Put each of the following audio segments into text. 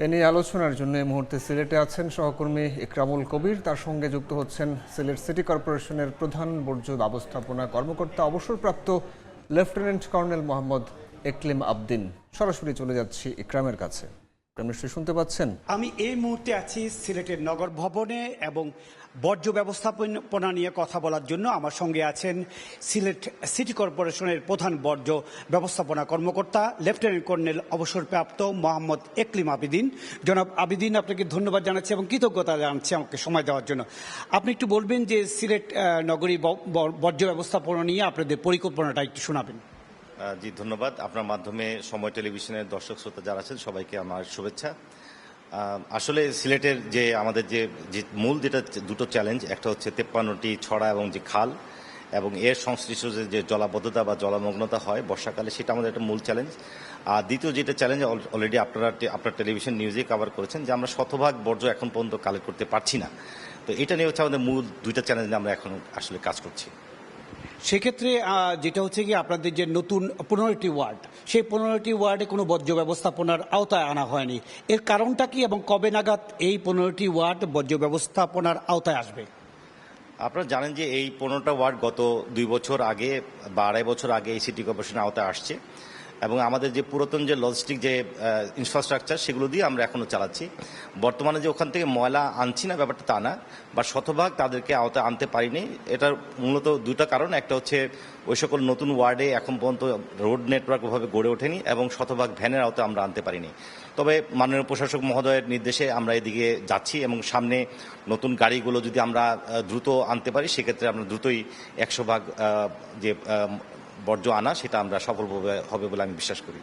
এ নিয়ে আলোচনার জন্য এই মুহূর্তে সিলেটে আছেন সহকর্মী ইকরামুল কবির, তার সঙ্গে যুক্ত হচ্ছেন সিলেট সিটি কর্পোরেশনের প্রধান বর্জ্য ব্যবস্থাপনা কর্মকর্তা অবসরপ্রাপ্ত লেফটেন্যান্ট কর্নেল মোহাম্মদ একলিম আবদিন। সরাসরি চলে যাচ্ছি ইকরামের কাছে। নিশ্চয়ই শুনতে পাচ্ছেন। আমি এই মুহূর্তে আছি সিলেটের নগর ভবনে এবং বর্জ্য ব্যবস্থাপনা নিয়ে কথা বলার জন্য আমার সঙ্গে আছেন সিলেট সিটি কর্পোরেশনের প্রধান বর্জ্য ব্যবস্থাপনা কর্মকর্তা লেফটেন্যান্ট কর্নেল অবসরপ্রাপ্ত মোহাম্মদ একলিম আবিদিন। জনাব আবিদিন, আপনাকে ধন্যবাদ জানাচ্ছি এবং কৃতজ্ঞতা জানাচ্ছি আমাকে সময় দেওয়ার জন্য। আপনি একটু বলবেন যে সিলেট নগরী বর্জ্য ব্যবস্থাপনা নিয়ে আপনাদের পরিকল্পনাটা একটু শোনাবেন। জি ধন্যবাদ। আপনার মাধ্যমে সময় টেলিভিশনের দর্শক শ্রোতা যারা আছেন সবাইকে আমার শুভেচ্ছা। আসলে সিলেটের যে আমাদের যে মূল দুটো চ্যালেঞ্জ, একটা হচ্ছে 53টি ছড়া এবং যে খাল এবং এর সংশ্লিষ্ট যে জলাবদ্ধতা বা জলমগ্নতা হয় বর্ষাকালে, সেটা আমাদের একটা মূল চ্যালেঞ্জ। আর দ্বিতীয় যেটা চ্যালেঞ্জ অলরেডি আপনার টেলিভিশন নিউজে কভার করেছেন, যে আমরা শতভাগ বর্জ্য এখন পর্যন্ত কালেক্ট করতে পারছি না। তো এটা নিয়ে হচ্ছে আমাদের মূল দুইটা চ্যালেঞ্জ নিয়ে আমরা এখন আসলে কাজ করছি। সেক্ষেত্রে যেটা হচ্ছে কি, আপনাদের যে নতুন 15টি ওয়ার্ড, সেই 15টি ওয়ার্ডে কোনো বর্জ্য ব্যবস্থাপনার আওতায় আনা হয়নি। এর কারণটা কি এবং কবে নাগাদ এই 15টি ওয়ার্ড বর্জ্য ব্যবস্থাপনার আওতায় আসবে? আপনারা জানেন যে এই 15টা ওয়ার্ড গত 2 বছর আগে বা 2.5 বছর আগে এই সিটি কর্পোরেশনের আওতায় আসছে এবং আমাদের যে পুরাতন যে লজিস্টিক যে ইনফ্রাস্ট্রাকচার সেগুলো দিয়ে আমরা এখনও চালাচ্ছি। বর্তমানে যে ওখান থেকে ময়লা আনছি না ব্যাপারটা তা না, বা শতভাগ তাদেরকে আওতায় আনতে পারিনি। এটার মূলত দুটো কারণ। একটা হচ্ছে ওই সকল নতুন ওয়ার্ডে এখন পর্যন্ত রোড নেটওয়ার্ক ওভাবে গড়ে ওঠেনি এবং শতভাগ ভ্যানের আওতায় আমরা আনতে পারিনি। তবে মাননীয় প্রশাসক মহোদয়ের নির্দেশে আমরা এদিকে যাচ্ছি এবং সামনে নতুন গাড়িগুলো যদি আমরা দ্রুত আনতে পারি, সেক্ষেত্রে আমরা দ্রুতই 100% যে বর্জ্য আনা সেটা আমরা সফল হবে বলে আমি বিশ্বাস করি।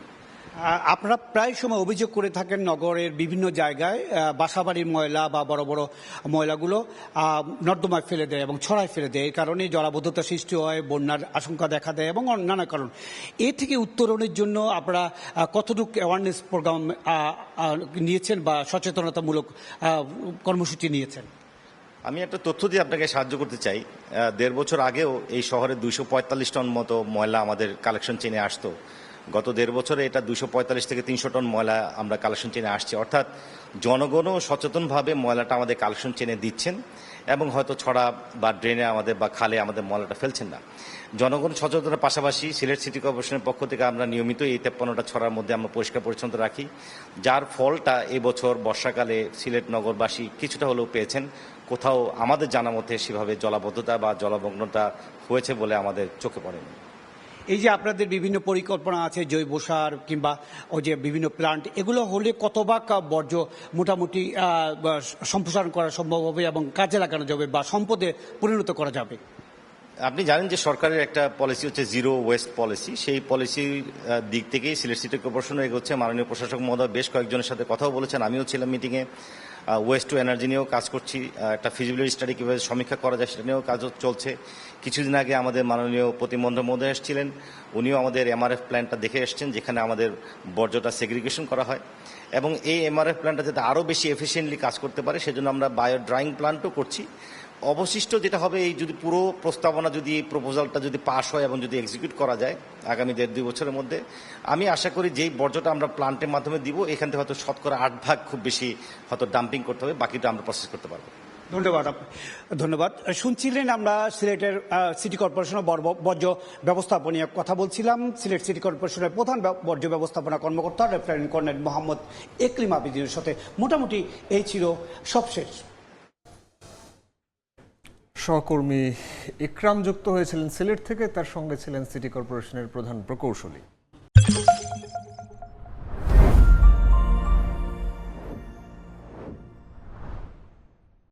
আপনারা প্রায় সময় অভিযোগ করে থাকেন নগরের বিভিন্ন জায়গায় বাসাবাড়ির ময়লা বা বড় বড় ময়লাগুলো নর্দমায় ফেলে দেয় এবং ছড়ায় ফেলে দেয়। এই কারণে জলাবদ্ধতা সৃষ্টি হয়, বন্যার আশঙ্কা দেখা দেয় এবং নানা কারণ। এ থেকে উত্তরণের জন্য আপনারা কতটুকু অ্যাওয়ারনেস প্রোগ্রাম নিয়েছেন বা সচেতনতামূলক কর্মসূচি নিয়েছেন? আমি একটা তথ্য দিয়ে আপনাকে সাহায্য করতে চাই। 1.5 বছর আগেও এই শহরে 245 টন মতো ময়লা আমাদের কালেকশন চেনে আসতো। গত 1.5 বছরে এটা 245 থেকে 300 টন ময়লা আমরা কালেকশন চেনে আসছি। অর্থাৎ জনগণও সচেতনভাবে ময়লাটা আমাদের কালেকশন চেনে দিচ্ছেন এবং হয়তো ছড়া বা ড্রেনে আমাদের বা খালে আমাদের ময়লাটা ফেলছেন না। জনগণ সচেতনতার পাশাপাশি সিলেট সিটি কর্পোরেশনের পক্ষ থেকে আমরা নিয়মিত এই 53টা ছড়ার মধ্যে আমরা পরিষ্কার পরিচ্ছন্নতা রাখি, যার ফলটা এবছর বর্ষাকালে সিলেট নগরবাসী কিছুটা হলেও পেয়েছেন। কোথাও আমাদের জানা মতে সেভাবে জলাবদ্ধতা বা জলমগ্নতা হয়েছে বলে আমাদের চোখে পড়েনি। এই যে আপনাদের বিভিন্ন পরিকল্পনা আছে, জৈব সার কিংবা ওই যে বিভিন্ন প্লান্ট, এগুলো হলে কতভাগ বর্জ্য মোটামুটি সম্প্রসারণ করা সম্ভব হবে এবং কাজে লাগানো যাবে বা সম্পদে পরিণত করা যাবে? আপনি জানেন যে সরকারের একটা পলিসি হচ্ছে জিরো ওয়েস্ট পলিসি। সেই পলিসির দিক থেকেই সিলেট সিটি কর্পোরেশন এগোচ্ছে। মাননীয় প্রশাসক মহোদয় বেশ কয়েকজনের সাথে কথাও বলেছেন, আমিও ছিলাম মিটিংয়ে। ওয়েস্ট টু এনার্জি নিয়েও কাজ করছি, একটা ফিজিবিলিটি স্টাডি কীভাবে সমীক্ষা করা যায় সেটা নিয়েও কাজ চলছে। কিছুদিন আগে আমাদের মাননীয় প্রতিমন্ত্রী মহোদয় এসেছিলেন, উনিও আমাদের এমআরএফ প্ল্যান্টটা দেখে এসছেন, যেখানে আমাদের বর্জ্যটা সেগ্রিগেশন করা হয় এবং এই এমআরএফ প্ল্যান্টটা যাতে আরও বেশি এফিসিয়েন্টলি কাজ করতে পারে সেজন্য আমরা বায়ো ড্রাইং প্ল্যান্টও করছি। অবশিষ্ট যেটা হবে, এই যদি পুরো প্রস্তাবনা যদি প্রপোজালটা যদি পাস হয় এবং যদি এক্সিকিউট করা যায় আগামী 1.5-2 বছরের মধ্যে, আমি আশা করি যেই বর্জ্যটা আমরা প্ল্যান্টের মাধ্যমে দিব, এখান থেকে হয়তো 8% খুব বেশি হয়তো ডাম্পিং করতে হবে, বাকিটা আমরা প্রসেস করতে পারবো। ধন্যবাদ। শুনছিলেন আমরা সিলেটের সিটি কর্পোরেশনের বর্জ্য ব্যবস্থাপনা কথা বলছিলাম। সিলেট সিটি কর্পোরেশনের প্রধান বর্জ্য ব্যবস্থাপনা কর্মকর্তা লেফটেন্যান্ট কর্নেল মোহাম্মদ একলিম আবিদিনের সাথে মোটামুটি এই ছিল সবশেষ। সহকর্মী ইকরাম যুক্ত হয়েছিলেন সিলেট থেকে, তার সঙ্গে ছিলেন সিটি কর্পোরেশনের প্রধান প্রকৌশলী।